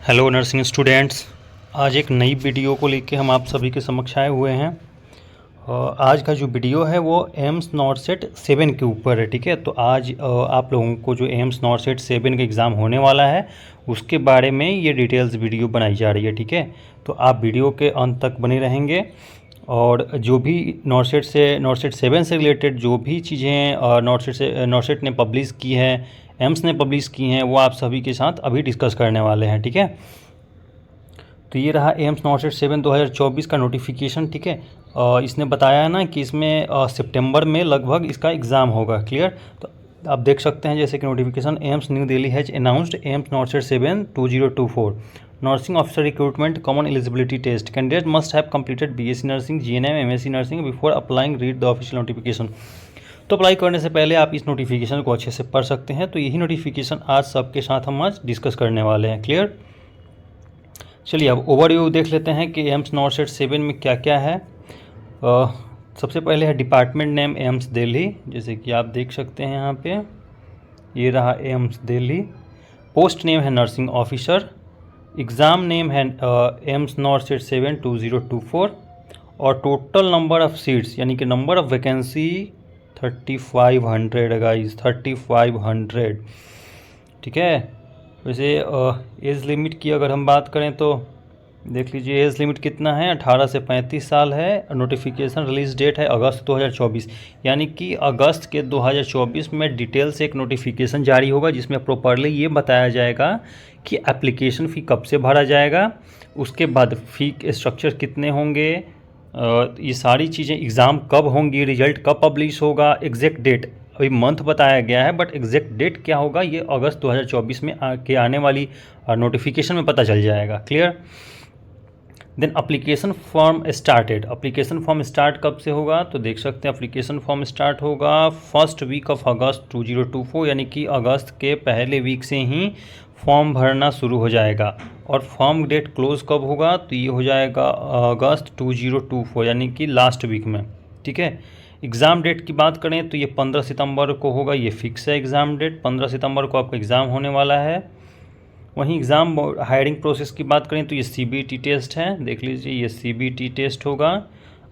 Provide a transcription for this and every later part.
Hello nursing students, आज एक नई वीडियो को लेके हम आप सभी के समक्ष आए हुए हैं। आज का जो वीडियो है वो एम्स नॉर्सेट 7 के ऊपर है। ठीक है, तो आज आप लोगों को जो एम्स नॉर्सेट 7 का एग्ज़ाम होने वाला है उसके बारे में ये डिटेल्स वीडियो बनाई जा रही है। ठीक है, तो आप वीडियो के अंत तक बने रहेंगे और जो भी नॉर्सेट 7 से रिलेटेड जो भी चीज़ें नॉर्सेट ने पब्लिश की है, एम्स ने पब्लिश की हैं, वो आप सभी के साथ अभी डिस्कस करने वाले हैं। ठीक है, तो ये रहा एम्स नॉर्सेट 7 2024 का नोटिफिकेशन। ठीक है, इसने बताया है ना कि इसमें सितंबर में लगभग इसका एग्ज़ाम होगा। क्लियर, तो आप देख सकते हैं जैसे कि notification AIIMS New Delhi has announced AIIMS NORCET 7 2024 nursing officer recruitment common eligibility test candidate must have completed BSc nursing GNM MSc nursing before applying read the official notification. तो अप्लाई करने से पहले आप इस नोटिफिकेशन को अच्छे से पढ़ सकते हैं। तो यही नोटिफिकेशन आज सबके साथ हम आज डिस्कस करने वाले हैं। क्लियर, चलिए अब ओवरव्यू देख लेते हैं कि एम्स नॉर्सेट 7 में क्या क्या है। सबसे पहले है डिपार्टमेंट नेम एम्स दिल्ली, जैसे कि आप देख सकते हैं यहाँ पे ये रहा एम्स दिल्ली। पोस्ट नेम है नर्सिंग ऑफिसर। एग्ज़ाम नेम है एम्स नॉर्सेट 7 2024 और टोटल नंबर ऑफ़ सीट्स यानी कि नंबर ऑफ़ वैकेंसी 3500 गाइज, 3500। ठीक है, वैसे एज लिमिट की अगर हम बात करें तो देख लीजिए एज लिमिट कितना है, 18 से 35 साल है। नोटिफिकेशन रिलीज डेट है अगस्त 2024, यानी कि अगस्त के 2024 में डिटेल से एक नोटिफिकेशन जारी होगा जिसमें प्रॉपरली ये बताया जाएगा कि एप्लीकेशन फ़ी कब से भरा जाएगा, उसके बाद फ़ी स्ट्रक्चर कितने होंगे, ये सारी चीज़ें, एग्ज़ाम कब होंगी, रिजल्ट कब पब्लिश होगा, एग्जैक्ट डेट अभी मंथ बताया गया है बट एग्जैक्ट डेट क्या होगा ये अगस्त 2024 में आने वाली नोटिफिकेशन में पता चल जाएगा। Clear, then application form started. Application form start कब से होगा तो देख सकते हैं अप्लीकेशन फॉर्म स्टार्ट होगा फर्स्ट वीक ऑफ अगस्त 2024, यानी कि अगस्त के पहले वीक से ही फॉर्म भरना शुरू हो जाएगा। और फॉर्म डेट क्लोज कब होगा तो ये हो जाएगा अगस्त 2024 यानी कि लास्ट वीक में। ठीक है, एग्ज़ाम डेट की बात करें तो ये 15 सितंबर को होगा, ये फिक्स है एग्ज़ाम डेट। 15 सितंबर को आपका एग्ज़ाम होने वाला है। वहीं एग्ज़ाम हायरिंग प्रोसेस की बात करें तो ये सीबीटी टेस्ट है, देख लीजिए ये सीबीटी टेस्ट होगा।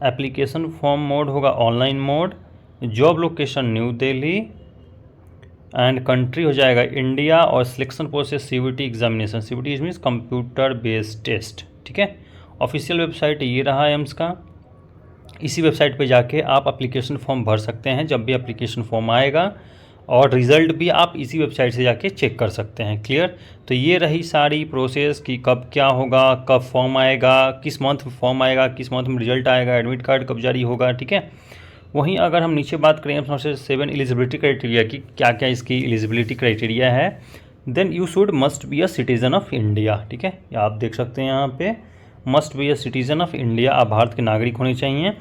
एप्लीकेशन फॉर्म मोड होगा online mode. Job location New Delhi and country हो जाएगा इंडिया। और selection process CBT examination, CBT means computer based test. ठीक है, ऑफिशियल वेबसाइट ये रहा एम्स का। इसी वेबसाइट पे जाके आप एप्लीकेशन फॉर्म भर सकते हैं जब भी एप्लीकेशन फॉर्म आएगा, और रिज़ल्ट भी आप इसी वेबसाइट से जाके चेक कर सकते हैं। क्लियर, तो ये रही सारी प्रोसेस कि कब क्या होगा, कब फॉर्म आएगा, किस मंथ में फॉर्म आएगा, किस मंथ में रिजल्ट आएगा, एडमिट कार्ड कब जारी होगा। ठीक है, वहीं अगर हम नीचे बात करें एम्स नॉर्सेट 7 एलिजिबिलिटी क्राइटेरिया की, क्या क्या इसकी एलिजिबिलिटी क्राइटेरिया है, then you should must be a citizen of India. ठीक है, आप देख सकते हैं यहाँ पे must be a citizen of India, आप भारत के नागरिक होने चाहिए।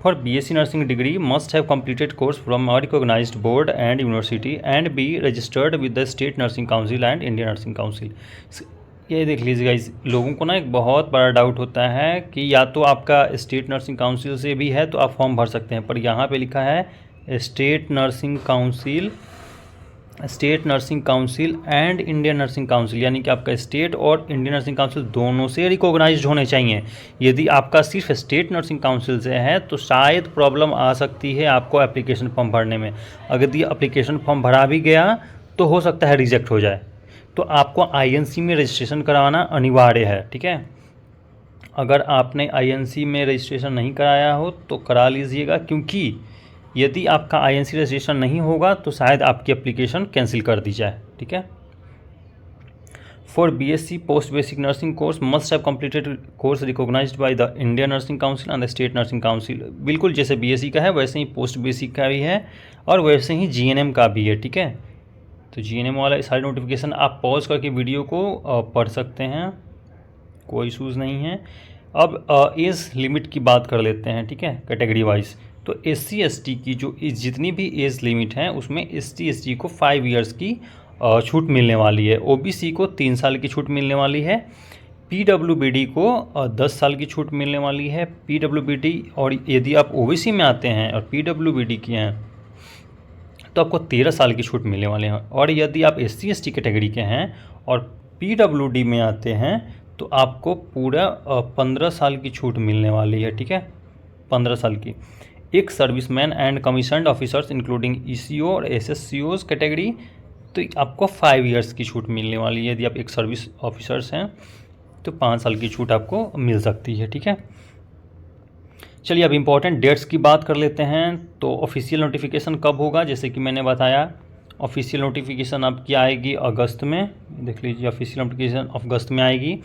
For BSc nursing degree must have completed course from a recognised board and university and be registered with the state nursing council and Indian nursing council. ये देख लीजिएगा, इस लोगों को ना एक बहुत बड़ा डाउट होता है कि या तो आपका स्टेट नर्सिंग काउंसिल से भी है तो आप फॉर्म भर सकते हैं, पर यहाँ पे लिखा है state nursing council and Indian nursing council, यानी कि आपका स्टेट और इंडियन नर्सिंग काउंसिल दोनों से रिकॉग्नाइज्ड होने चाहिए। यदि आपका सिर्फ स्टेट नर्सिंग काउंसिल से है तो शायद प्रॉब्लम आ सकती है आपको एप्लीकेशन फॉर्म भरने में। अगर ये एप्लीकेशन फॉर्म भरा भी गया तो हो सकता है रिजेक्ट हो जाए, तो आपको आईएनसी में रजिस्ट्रेशन कराना अनिवार्य है। ठीक है, अगर आपने आईएनसी में रजिस्ट्रेशन नहीं कराया हो तो करा लीजिएगा, क्योंकि यदि आपका आईएनसी रजिस्ट्रेशन नहीं होगा तो शायद आपकी एप्लीकेशन कैंसिल कर दी जाए। ठीक है, for BSc post basic nursing course must have completed course recognised by the Indian nursing council and the state nursing council. बिल्कुल जैसे बीएससी का है वैसे ही पोस्ट बेसिक का भी है और वैसे ही जीएनएम का भी है। ठीक है, तो जीएनएम वाला सारी नोटिफिकेशन आप पॉज करके वीडियो को पढ़ सकते हैं, कोई इशूज़ नहीं है। अब एज लिमिट की बात कर लेते हैं। ठीक है, कैटेगरी वाइज तो एससी एसटी की जो जितनी भी एज लिमिट है उसमें एसटी एसटी को 5 इयर्स की छूट मिलने वाली है। ओबीसी को 3 साल की छूट मिलने वाली है। पीडब्ल्यूबीडी को 10 साल की छूट मिलने वाली है। पीडब्ल्यूबीडी, और यदि आप ओबीसी में आते हैं और पीडब्ल्यूबीडी के हैं तो आपको 13 साल की छूट मिलने वाले हैं। और यदि आप एससी एसटी कैटेगरी के हैं और PWD में आते हैं तो आपको पूरा 15 साल की छूट मिलने वाली है, ठीक है, 15 साल की। एक serviceman and commissioned officers including ECO और SSCOs कैटेगरी, तो आपको 5 ईयर्स की छूट मिलने वाली है। यदि आप एक सर्विस ऑफिसर्स हैं तो 5 साल की छूट आपको मिल सकती है, ठीक है। चलिए अब इम्पॉर्टेंट डेट्स की बात कर लेते हैं। तो ऑफिशियल नोटिफिकेशन कब होगा, जैसे कि मैंने बताया ऑफिशियल नोटिफिकेशन आपकी आएगी अगस्त में, देख लीजिए ऑफिशियल नोटिफिकेशन अगस्त में आएगी।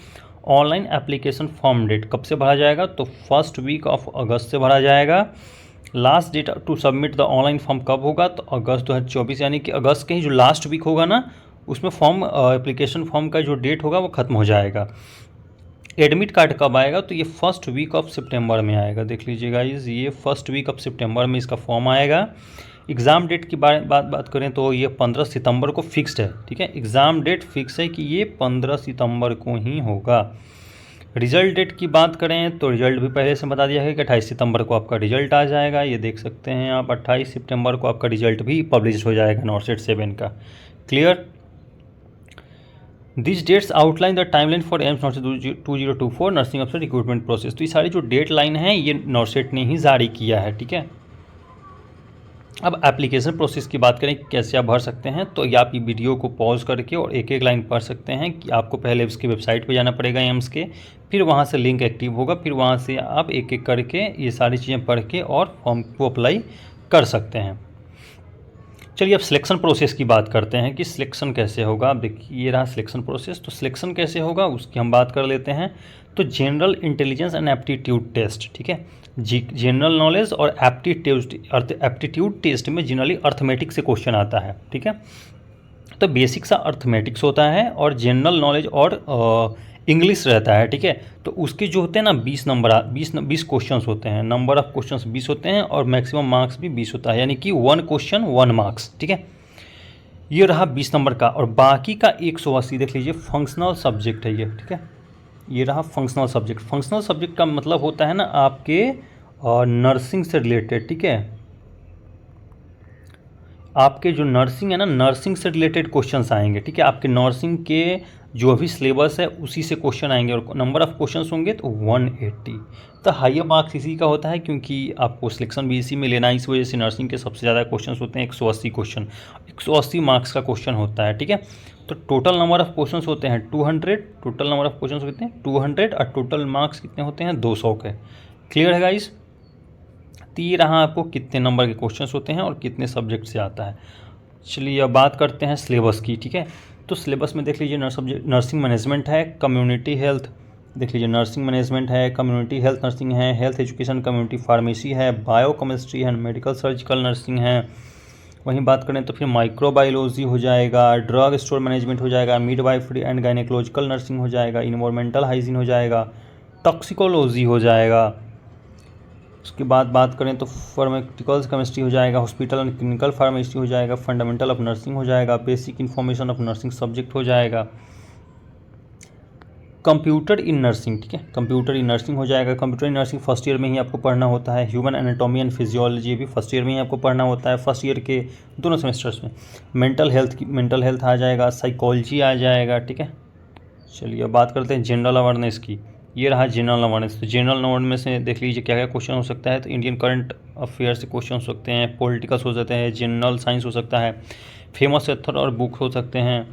ऑनलाइन एप्लीकेशन फॉर्म डेट कब से भरा जाएगा, तो फर्स्ट वीक ऑफ अगस्त से भरा जाएगा। Last date to submit the online form कब होगा, तो अगस्त 2024, यानी कि अगस्त के ही जो लास्ट वीक होगा ना, उसमें फॉर्म एप्लीकेशन फॉर्म का जो डेट होगा वो ख़त्म हो जाएगा। एडमिट कार्ड कब आएगा, तो ये फर्स्ट वीक ऑफ सितंबर में आएगा। देख लीजिएगा ये फर्स्ट वीक ऑफ सितंबर में इसका फॉर्म आएगा। एग्ज़ाम डेट की बात करें तो ये 15 सितंबर को फिक्स्ड है, ठीक है, एग्ज़ाम डेट फिक्स है कि ये 15 सितंबर को ही होगा। रिजल्ट डेट की बात करें तो रिजल्ट भी पहले से बता दिया है कि 28 सितंबर को आपका रिजल्ट आ जाएगा। ये देख सकते हैं आप, 28 सितंबर को आपका रिजल्ट भी पब्लिश हो जाएगा नॉर्सेट 7 का। Clear. This dates outline the timeline for AIIMS NORCET 2024 nursing अफसर रिक्रूटमेंट प्रोसेस। तो ये सारी जो डेट लाइन है ये नॉर्सेट ने ही जारी किया है, ठीक है। अब एप्लीकेशन प्रोसेस की बात करें कैसे आप भर सकते हैं, तो ये आप ये वीडियो को पॉज करके और एक एक लाइन पढ़ सकते हैं कि आपको पहले उसकी वेबसाइट पे जाना पड़ेगा एम्स के, फिर वहाँ से लिंक एक्टिव होगा, फिर वहाँ से आप एक एक करके ये सारी चीज़ें पढ़ के और फॉर्म को अप्लाई कर सकते हैं। चलिए अब सिलेक्शन प्रोसेस की बात करते हैं कि सिलेक्शन कैसे होगा। अब देखिए ये रहा सिलेक्शन प्रोसेस, तो सिलेक्शन कैसे होगा उसकी हम बात कर लेते हैं। तो general intelligence and aptitude test, ठीक है, जनरल नॉलेज और एप्टीट्यूड टेस्ट में जनरली अर्थमेटिक्स से क्वेश्चन आता है, ठीक है। तो बेसिक सा अर्थमेटिक्स होता है और जनरल नॉलेज और इंग्लिश रहता है, ठीक है। तो उसके जो होते हैं ना 20 क्वेश्चंस होते हैं, नंबर ऑफ क्वेश्चंस 20 होते हैं और मैक्सिमम मार्क्स भी 20 होता है, यानी कि 1 क्वेश्चन 1 मार्क्स, ठीक है। ये रहा 20 नंबर का, और बाकी का 180 देख लीजिए फंक्शनल सब्जेक्ट है ये, ठीक है। ये रहा फंक्शनल सब्जेक्ट। फंक्शनल सब्जेक्ट का मतलब होता है ना आपके नर्सिंग से रिलेटेड, ठीक है, आपके जो नर्सिंग है ना, नर्सिंग से रिलेटेड क्वेश्चंस आएंगे, ठीक है। आपके नर्सिंग के जो भी सिलेबस है उसी से क्वेश्चन आएंगे और नंबर ऑफ क्वेश्चंस होंगे तो 180। तो हाइयर मार्क्स इसी का होता है क्योंकि आपको सिलेक्शन भी इसी में लेना है, इस वजह से नर्सिंग के सबसे ज़्यादा क्वेश्चंस होते हैं 180 क्वेश्चन, 180 मार्क्स का क्वेश्चन होता है, ठीक है। तो टोटल नंबर ऑफ क्वेश्चंस होते हैं 200, टोटल नंबर ऑफ क्वेश्चंस होते हैं 200 और टोटल मार्क्स कितने होते हैं 200 के। क्लियर है गाइस। तो ये रहा आपको कितने नंबर के क्वेश्चंस होते हैं और कितने सब्जेक्ट से आता है। चलिए अब बात करते हैं सिलेबस की, ठीक है। तो सिलेबस में देख लीजिए नर्सिंग मैनेजमेंट है, कम्युनिटी हेल्थ, देख लीजिए नर्सिंग मैनेजमेंट है, कम्युनिटी हेल्थ नर्सिंग है, हेल्थ एजुकेशन कम्युनिटी फार्मेसी है, बायोकेमिस्ट्री है, मेडिकल सर्जिकल नर्सिंग है। वहीं बात करें तो फिर माइक्रोबायोलॉजी हो जाएगा, ड्रग स्टोर मैनेजमेंट हो जाएगा, मिडवाइफरी एंड गायनेकोलॉजिकल नर्सिंग हो जाएगा, इन्वायरमेंटल हाइजीन हो जाएगा, टॉक्सिकोलॉजी हो जाएगा। उसके बाद बात करें तो फार्मास्यूटिकल्स केमिस्ट्री हो जाएगा, हॉस्पिटल एंड क्लिनिकल फार्मेसी हो जाएगा, फंडामेंटल ऑफ नर्सिंग हो जाएगा, basic information of nursing subject हो जाएगा, कंप्यूटर इन नर्सिंग, ठीक है, कंप्यूटर इन नर्सिंग हो जाएगा। Computer in nursing first year में ही आपको पढ़ना होता है। ह्यूमन एनाटॉमी एंड फिजियोलॉजी भी फर्स्ट ईयर में ही आपको पढ़ना होता है, फर्स्ट ईयर के दोनों सेमेस्टर्स में। मेंटल हेल्थ आ जाएगा, साइकोलॉजी आ जाएगा, ठीक है। चलिए अब बात करते हैं जनरल अवेयरनेस की। ये रहा जनरल अवेयरनेस। तो जनरल अवेयरनेस में देख लीजिए क्या क्या क्वेश्चन हो सकता है। तो इंडियन करंट अफेयर से क्वेश्चन हो सकते हैं, पॉलिटिकल्स हो सकते हैं, जनरल साइंस हो सकता है, फेमस ऑथर और बुक हो सकते हैं,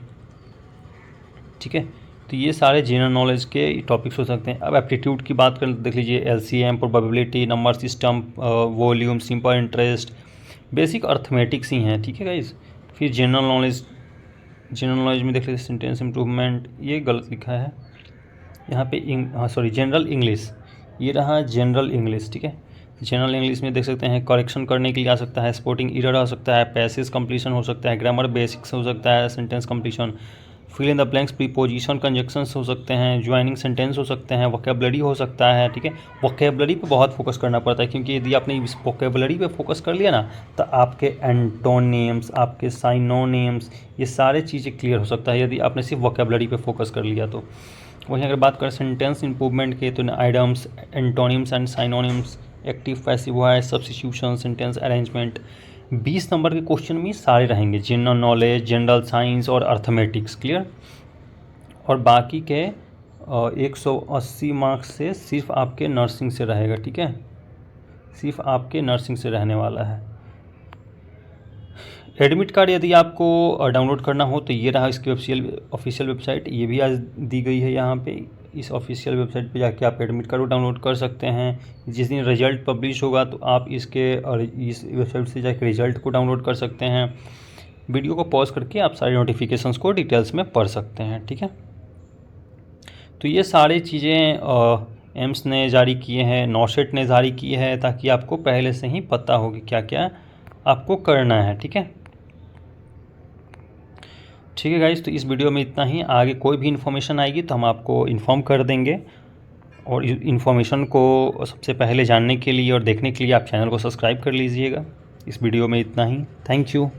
ठीक है। तो ये सारे जनरल नॉलेज के टॉपिक्स हो सकते हैं। अब एप्टीट्यूड की बात करें तो देख लीजिए LCM, probability, number system, volume, simple interest, basic arithmetics ही हैं, ठीक है गाइस। फिर जनरल नॉलेज में देख लीजिए सेंटेंस इम्प्रूवमेंट, ये गलत लिखा है यहाँ पे, जनरल इंग्लिश, ये रहा जनरल इंग्लिश, ठीक है। जनरल इंग्लिश में देख सकते हैं करेक्शन करने के लिए आ सकता है, स्पोर्टिंग एरर आ सकता है, पैसेज कंप्लीशन हो सकता है, ग्रामर बेसिक्स हो सकता है, sentence completion, fill in the blanks, preposition, conjunctions हो सकते हैं, ज्वाइनिंग सेंटेंस हो सकते हैं, वोकेबलरी हो सकता है, ठीक है। वोकेबलरी पे बहुत फोकस करना पड़ता है क्योंकि यदि आपने इस वोकेबलरी पे फोकस कर लिया ना तो आपके एंटोनिम्स, आपके साइनोनिम्स, ये सारे चीज़ें क्लियर हो सकता है यदि आपने सिर्फ वोकेबलरी पे फोकस कर लिया तो। वहीं अगर बात करें सेंटेंस इंप्रूवमेंट के तो idioms, antonyms and synonyms, active passive voice, substitution, sentence arrangement, 20 number के क्वेश्चन में सारे रहेंगे, जनरल नॉलेज, जनरल साइंस और अर्थमेटिक्स। क्लियर। और बाकी के 180 मार्क्स से सिर्फ आपके नर्सिंग से रहेगा, ठीक है, सिर्फ आपके नर्सिंग से रहने वाला है। एडमिट कार्ड यदि आपको डाउनलोड करना हो तो ये रहा इसकी ऑफिशियल वेबसाइट, ये भी आज दी गई है यहाँ पे। इस ऑफिशियल वेबसाइट पे जाके आप एडमिट कार्ड डाउनलोड कर सकते हैं। जिस दिन रिजल्ट पब्लिश होगा तो आप इस वेबसाइट से जाके रिजल्ट को डाउनलोड कर सकते हैं। वीडियो को पॉज करके आप सारे नोटिफिकेशंस को डिटेल्स में पढ़ सकते हैं, ठीक है। तो ये सारी चीज़ें एम्स ने जारी किए हैं, नॉसेट ने जारी की है, ताकि आपको पहले से ही पता हो कि क्या क्या आपको करना है, ठीक है। ठीक है गाइस, तो इस वीडियो में इतना ही। आगे कोई भी इन्फॉर्मेशन आएगी तो हम आपको इन्फॉर्म कर देंगे, और इन्फॉर्मेशन को सबसे पहले जानने के लिए और देखने के लिए आप चैनल को सब्सक्राइब कर लीजिएगा। इस वीडियो में इतना ही। Thank you.